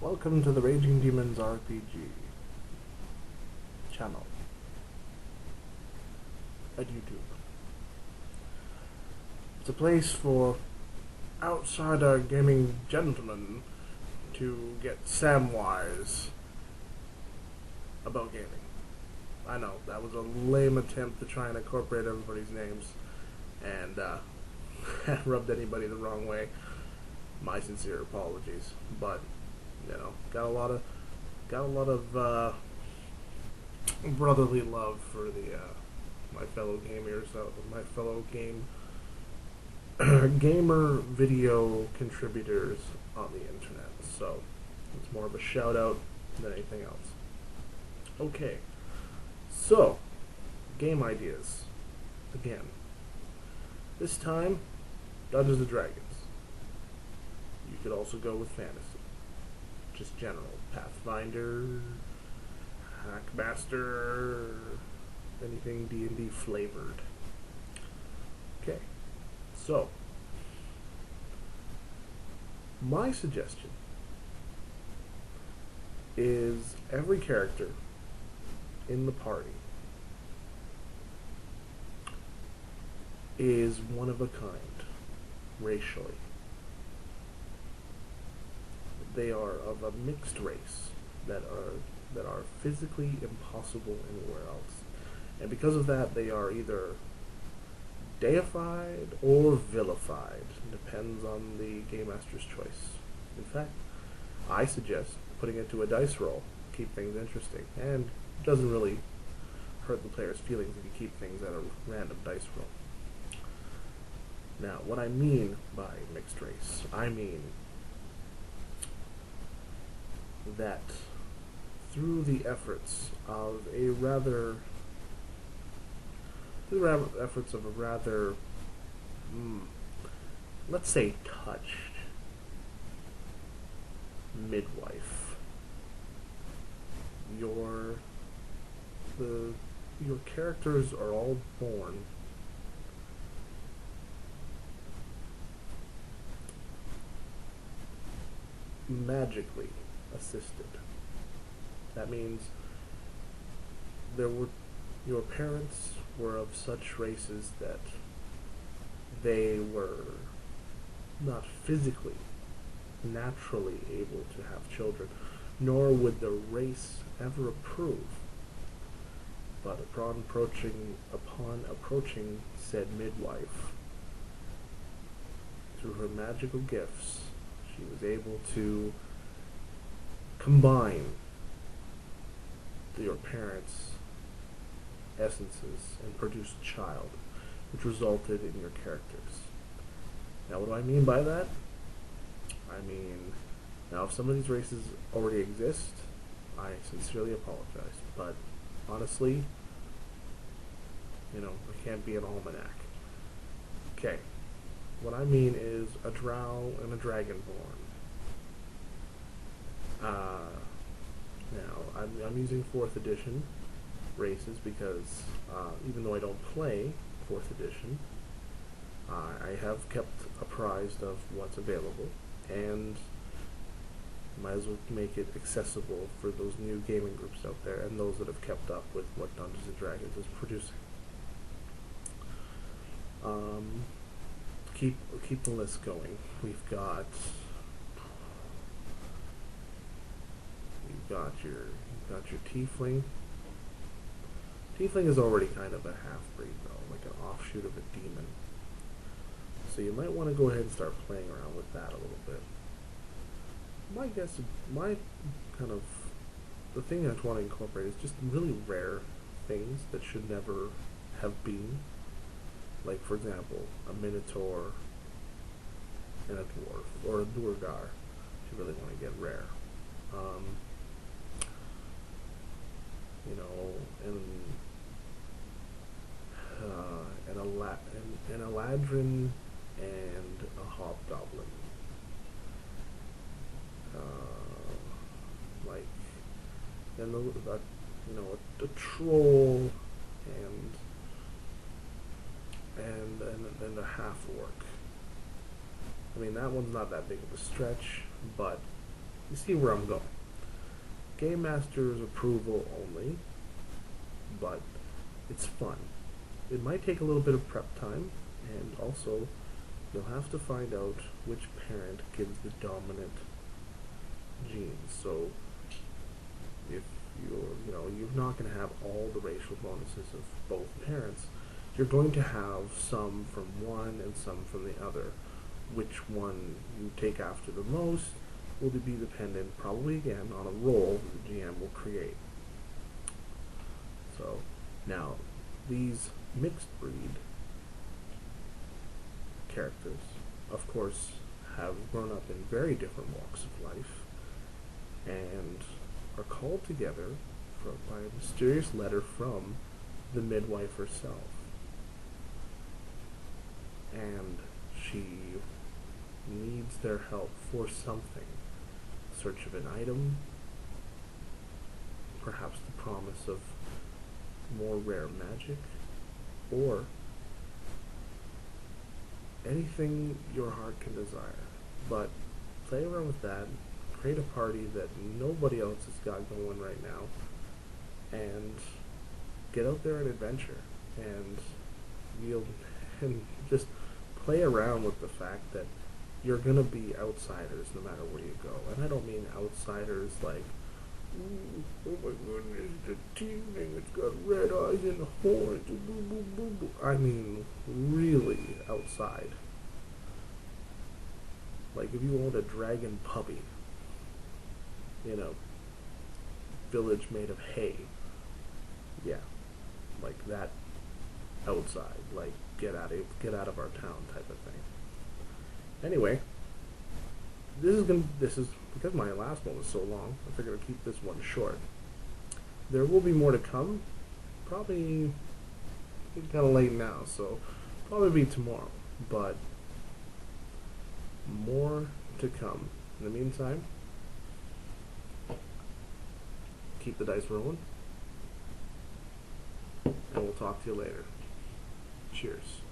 Welcome to the Raging Demons RPG channel at YouTube. It's a place for outsider gaming gentlemen to get Samwise about gaming. I know, that was a lame attempt to try and incorporate everybody's names, and rubbed anybody the wrong way. My sincere apologies, but got a lot of brotherly love for the my fellow gamers, my fellow gamer video contributors on the internet. So it's more of a shout out than anything else. Okay, so game ideas again. This time, Dungeons and Dragons. You could also go with fantasy. Just general. Pathfinder, Hackmaster, anything D&D flavored. Okay, so my suggestion is every character in the party is one of a kind, racially. They are of a mixed race that are physically impossible anywhere else, and because of that, they are either deified or vilified. Depends on the game master's choice. In fact, I suggest putting it to a dice roll, keep things interesting, and it doesn't really hurt the player's feelings if you keep things at a random dice roll. Now, what I mean by mixed race, I mean that through the efforts of a rather let's say touched midwife, your characters are all born magically assisted. That means your parents were of such races that they were not physically, naturally able to have children, nor would the race ever approve. But upon approaching said midwife, through her magical gifts, she was able to combine your parents' essences and produce a child, which resulted in your characters. Now, what do I mean by that? I mean, now if some of these races already exist, I sincerely apologize, but honestly, I can't be an almanac. Okay, what I mean is a drow and a dragonborn. Now, I'm using 4th edition races because even though I don't play 4th edition, I have kept apprised of what's available, and might as well make it accessible for those new gaming groups out there and those that have kept up with what Dungeons & Dragons is producing. Keep the list going. You've got your tiefling. Tiefling is already kind of a half-breed though, like an offshoot of a demon. So you might want to go ahead and start playing around with that a little bit. The thing I want to incorporate is just really rare things that should never have been. Like, for example, a minotaur and a dwarf, or a duergar, if you really want to get rare. An eladrin and a hobgoblin. A troll and a half orc. I mean, that one's not that big of a stretch, but You see where I'm going. Game Master's approval only, but it's fun. It might take a little bit of prep time, and also you'll have to find out which parent gives the dominant genes. So if you're not going to have all the racial bonuses of both parents. You're going to have some from one and some from the other. Which one you take after the most will be dependent, probably again, on a role the GM will create. So now these mixed breed characters, of course, have grown up in very different walks of life and are called together by a mysterious letter from the midwife herself. And she needs their help for something. Search of an item, perhaps the promise of more rare magic, or anything your heart can desire. But play around with that, create a party that nobody else has got going right now, and get out there and adventure, and and just play around with the fact that you're gonna be outsiders no matter where you go. And I don't mean outsiders like, ooh, oh my goodness, the tiefling, it's got red eyes and horns, boo boo boo boo. I mean really outside. Like if you owned a dragon puppy, village made of hay. Yeah, like that outside, like get out of our town type of thing. Anyway, this is because my last one was so long, I figured I'd keep this one short. There will be more to come. Probably kind of late now, so probably be tomorrow, but more to come. In the meantime, keep the dice rolling, and we'll talk to you later. Cheers.